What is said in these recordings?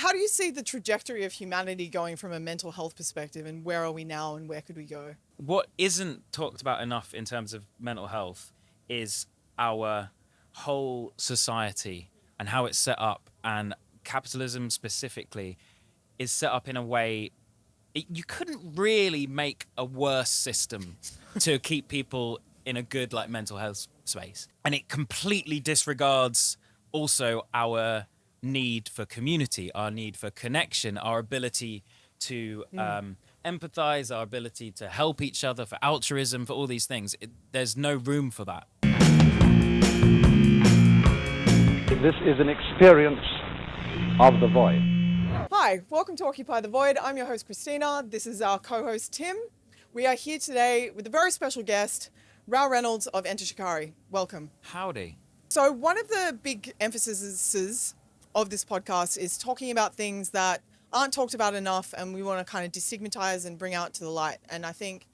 how do you see the trajectory of humanity going from a mental health perspective, and where are we now and where could we go? What isn't talked about enough in terms of mental health is our whole society and how it's set up, and capitalism specifically is set up in a way you couldn't really make a worse system to keep people in a good like mental health space, and it completely disregards also our need for community, our need for connection, our ability to empathize, our ability to help each other, for altruism, for all these things. There's no room for that. This is an experience of the void. Hi, welcome to Occupy the Void. I'm your host, Christina. This is our co-host, Tim. We are here today with a very special guest, Rou Reynolds of Shikari. Welcome. Howdy. So one of the big emphases of this podcast is talking about things that aren't talked about enough, and we want to kind of destigmatize and bring out to the light. And I think,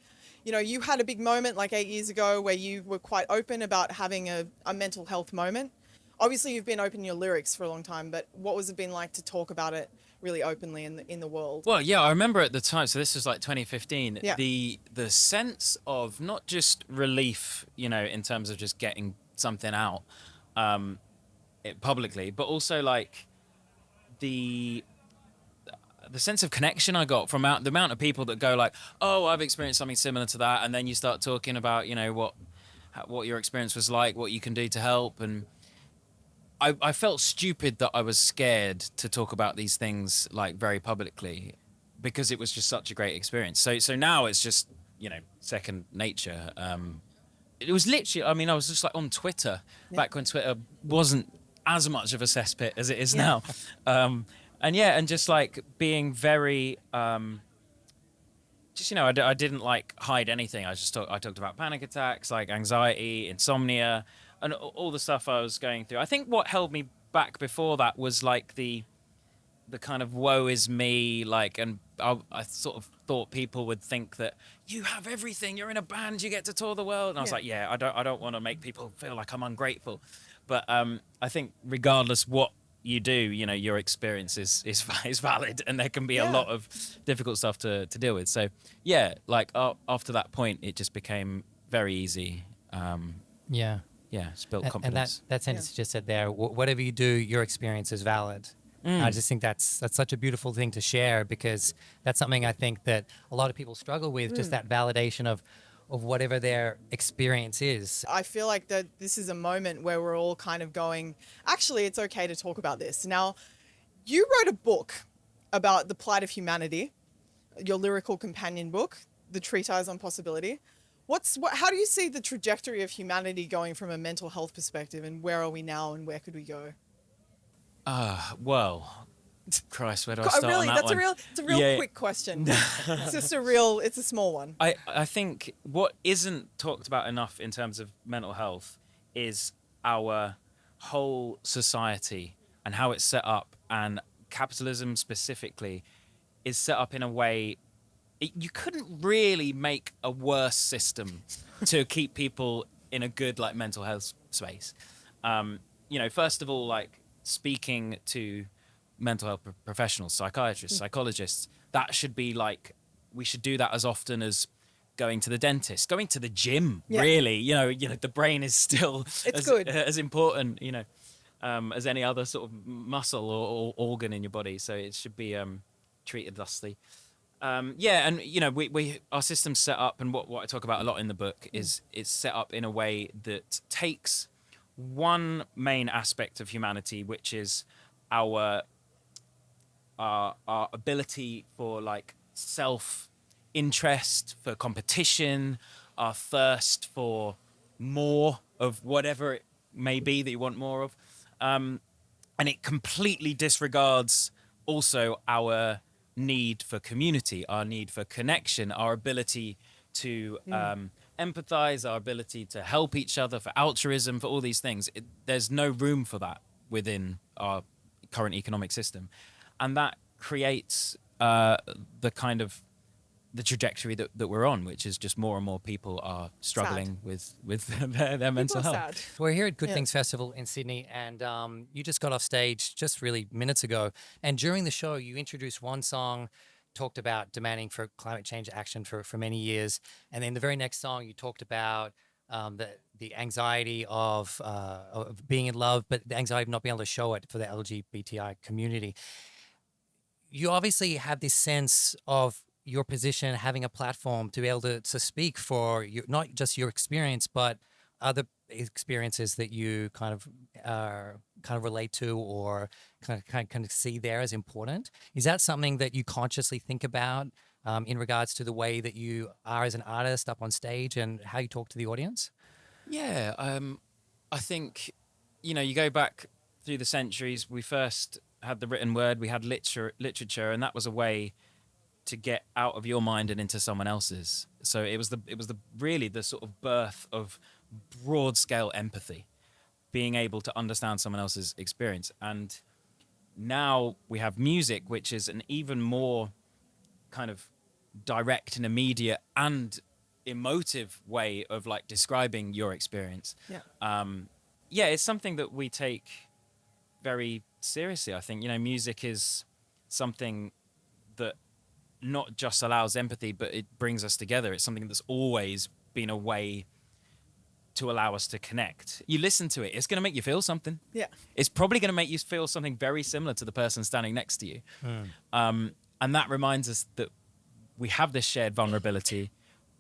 you know, you had a big moment like 8 years ago where you were quite open about having a mental health moment. Obviously, you've been open in your lyrics for a long time, but what was it been like to talk about it really openly in the world? Well, yeah, I remember at the time, so this was like 2015, Yeah. the sense of not just relief, you know, in terms of just getting something out publicly, but also like the sense of connection I got from the amount of people that go like, oh, I've experienced something similar to that, and then you start talking about, you know, what your experience was like, what you can do to help. And I felt stupid that I was scared to talk about these things like very publicly, because it was just such a great experience. So now it's just, you know, second nature. It was literally, I mean, I was just like on Twitter back when Twitter wasn't as much of a cesspit as it is now. And just like being very, just, you know, I didn't like hide anything. I talked about panic attacks, like anxiety, insomnia, and all the stuff I was going through. I think what held me back before that was like the kind of woe is me, like, and I sort of thought people would think that you have everything, you're in a band, you get to tour the world. And I was like, yeah, I don't want to make people feel like I'm ungrateful. But I think regardless what you do, you know, your experience is valid, and there can be a lot of difficult stuff to deal with. So yeah, like after that point, it just became very easy. Yeah, it's built confidence. And that sentence you just said there, whatever you do, your experience is valid. I just think that's such a beautiful thing to share, because that's something I think that a lot of people struggle with, just that validation of whatever their experience is. I feel like that this is a moment where we're all kind of going, actually, it's okay to talk about this. Now, you wrote a book about the plight of humanity, your lyrical companion book, The Treatise on Possibility. How do you see the trajectory of humanity going from a mental health perspective, and where are we now and where could we go? Well, Christ, where do I start really, on that one? It's a real quick question. It's a small one. I think what isn't talked about enough in terms of mental health is our whole society and how it's set up, and capitalism specifically is set up in a way you couldn't really make a worse system to keep people in a good like mental health space. You know, first of all, like speaking to mental health professionals, psychiatrists, psychologists, that should be like, we should do that as often as going to the dentist, going to the gym. Really, you know, the brain is still as important, you know, as any other sort of muscle or organ in your body. So it should be treated thusly. And you know, we our system's set up, and what I talk about a lot in the book is it's set up in a way that takes one main aspect of humanity, which is our ability for like self-interest, for competition, our thirst for more of whatever it may be that you want more of, and it completely disregards also our need for community, our need for connection, our ability to empathize, our ability to help each other, for altruism, for all these things. There's no room for that within our current economic system. And that creates the kind of the trajectory that we're on, which is just more and more people are struggling with their mental People are health. sad. We're here at Good Yeah. Things Festival in Sydney, and you just got off stage just really minutes ago. And during the show, you introduced one song, talked about demanding for climate change action for many years, and then the very next song, you talked about the anxiety of being in love, but the anxiety of not being able to show it for the LGBTI community. You obviously have this sense of your position, having a platform to be able to speak for your, not just your experience, but other experiences that you kind of relate to or kind of see there as important. Is that something that you consciously think about in regards to the way that you are as an artist up on stage and how you talk to the audience? Yeah, I think, you go back through the centuries. We first had the written word, we had literature, and that was a way to get out of your mind and into someone else's. So it was really the sort of birth of broad scale empathy, being able to understand someone else's experience. And now we have music, which is an even more kind of direct and immediate and emotive way of like describing your experience. Yeah. It's something that we take very seriously. I think, music is something that not just allows empathy, but it brings us together. It's something that's always been a way to allow us to connect. You listen to it, it's going to make you feel something. Yeah. It's probably going to make you feel something very similar to the person standing next to you. And that reminds us that we have this shared vulnerability.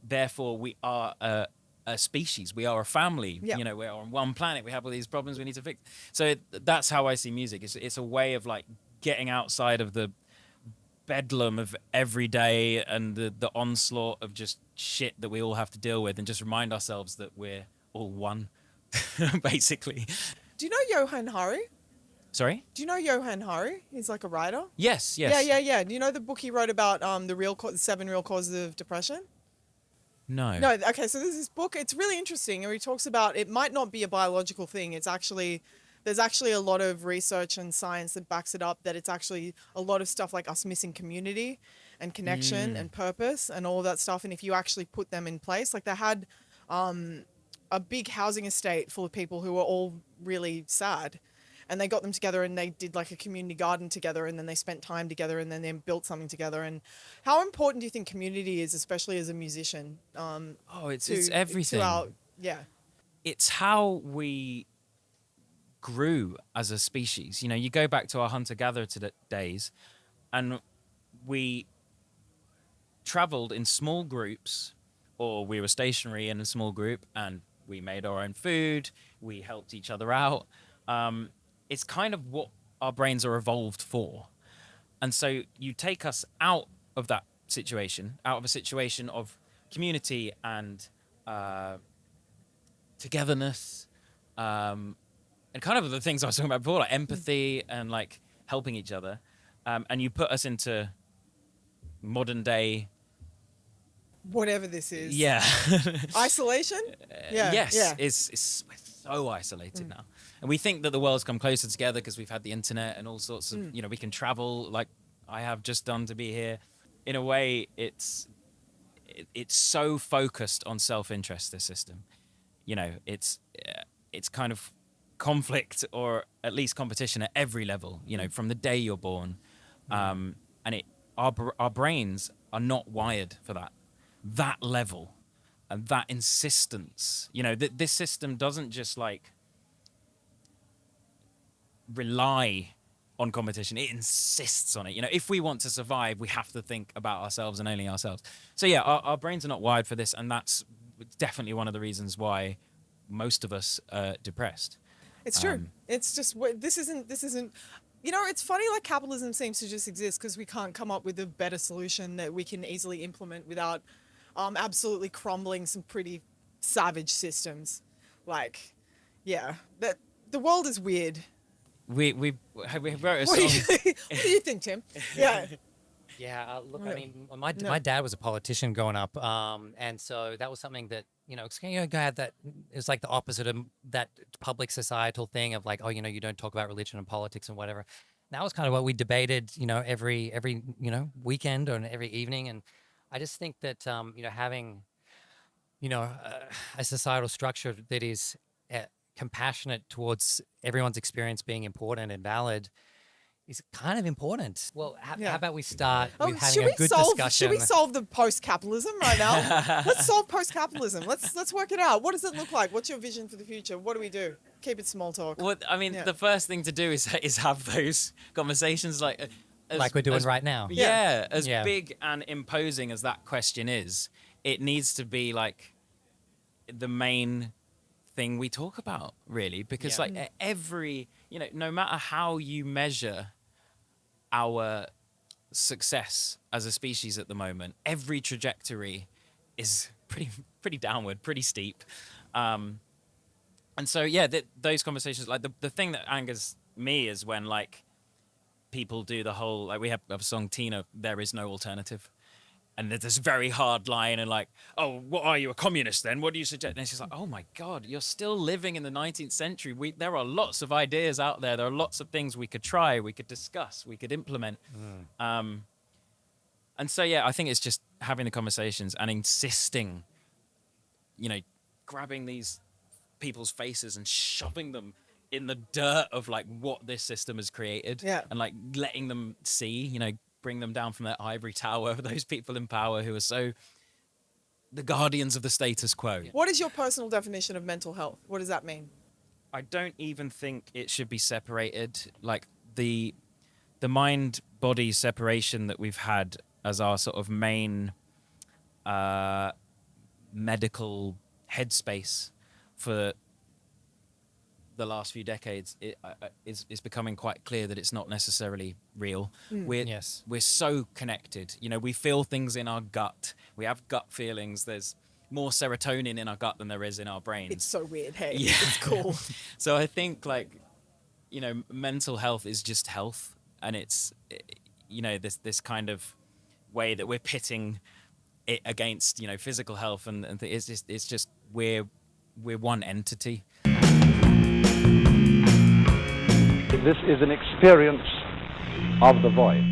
Therefore, we are a species. We are a family. Yeah. We're on one planet. We have all these problems we need to fix. So that's how I see music. It's a way of like getting outside of the bedlam of every day and the onslaught of just shit that we all have to deal with, and just remind ourselves that we're all one, basically. Do you know Johann Hari? Sorry? Do you know Johann Hari? He's like a writer. Yes. Yeah. Do you know the book he wrote about the 7 real causes of depression? No. No. Okay, so there's this book. It's really interesting, where he talks about it might not be a biological thing. There's actually a lot of research and science that backs it up, that it's actually a lot of stuff like us missing community and connection and purpose and all of that stuff. And if you actually put them in place, like they had a big housing estate full of people who were all really sad, and they got them together and they did like a community garden together, and then they spent time together, and then they built something together. And how important do you think community is, especially as a musician? It's everything. It's how we grew as a species. You go back to our hunter-gatherer days, and we traveled in small groups, or we were stationary in a small group, and we made our own food, we helped each other out. It's kind of what our brains are evolved for. And so you take us out of that situation, out of a situation of community and togetherness, and kind of the things I was talking about before, like empathy and like helping each other. And you put us into modern day. Whatever this is. Yeah. Isolation? Yes. Yeah. It's we're so isolated now. And we think that the world's come closer together because we've had the internet and all sorts of, we can travel like I have just done to be here. In a way, it's so focused on self-interest, this system. It's kind of conflict, or at least competition at every level, from the day you're born. And our brains are not wired for that level and that insistence. This system doesn't just like rely on competition. It insists on it. If we want to survive, we have to think about ourselves and only ourselves. So yeah, our brains are not wired for this, and that's definitely one of the reasons why most of us are depressed. It's true. It's just, this isn't, it's funny, like capitalism seems to just exist because we can't come up with a better solution that we can easily implement without absolutely crumbling some pretty savage systems. Like, yeah, that the world is weird. We wrote a What do song. you think, Tim? Yeah. Yeah, look, No. I mean, my dad was a politician growing up, and so that was something that, had that, it was like the opposite of that public societal thing of like, you don't talk about religion and politics and whatever. And that was kind of what we debated, every weekend or every evening. And I just think that having a societal structure that is compassionate towards everyone's experience being important and valid is kind of important. Well, how about we start with having a good discussion? Should we solve the post-capitalism right now? Let's solve post-capitalism. Let's work it out. What does it look like? What's your vision for the future? What do we do? Keep it small talk. Well, I mean, the first thing to do is have those conversations like we're doing right now. Yeah, as big and imposing as that question is, it needs to be like the main thing we talk about, really, because like every, no matter how you measure our success as a species at the moment, every trajectory is pretty downward, pretty steep. And so, those conversations, like the thing that angers me is when like people do the whole, like we have a song, Tina, There Is No Alternative. And there's this very hard line and like, oh, what are you, a communist then? What do you suggest? And it's just like, oh my God, you're still living in the 19th century. There are lots of ideas out there. There are lots of things we could try, we could discuss, we could implement. And so, I think it's just having the conversations and insisting, grabbing these people's faces and shoving them in the dirt of like what this system has created and like letting them see, bring them down from their ivory tower, those people in power who are so the guardians of the status quo. What is your personal definition of mental health? What does that mean? I don't even think it should be separated. Like the mind-body separation that we've had as our sort of main medical headspace for the last few decades, is becoming quite clear that it's not necessarily real. We're so connected. We feel things in our gut. We have gut feelings. There's more serotonin in our gut than there is in our brains. It's so weird, hey? Yeah. It's cool. So I think mental health is just health, and it's this kind of way that we're pitting it against physical health, and it's just we're one entity. This is an experience of the void.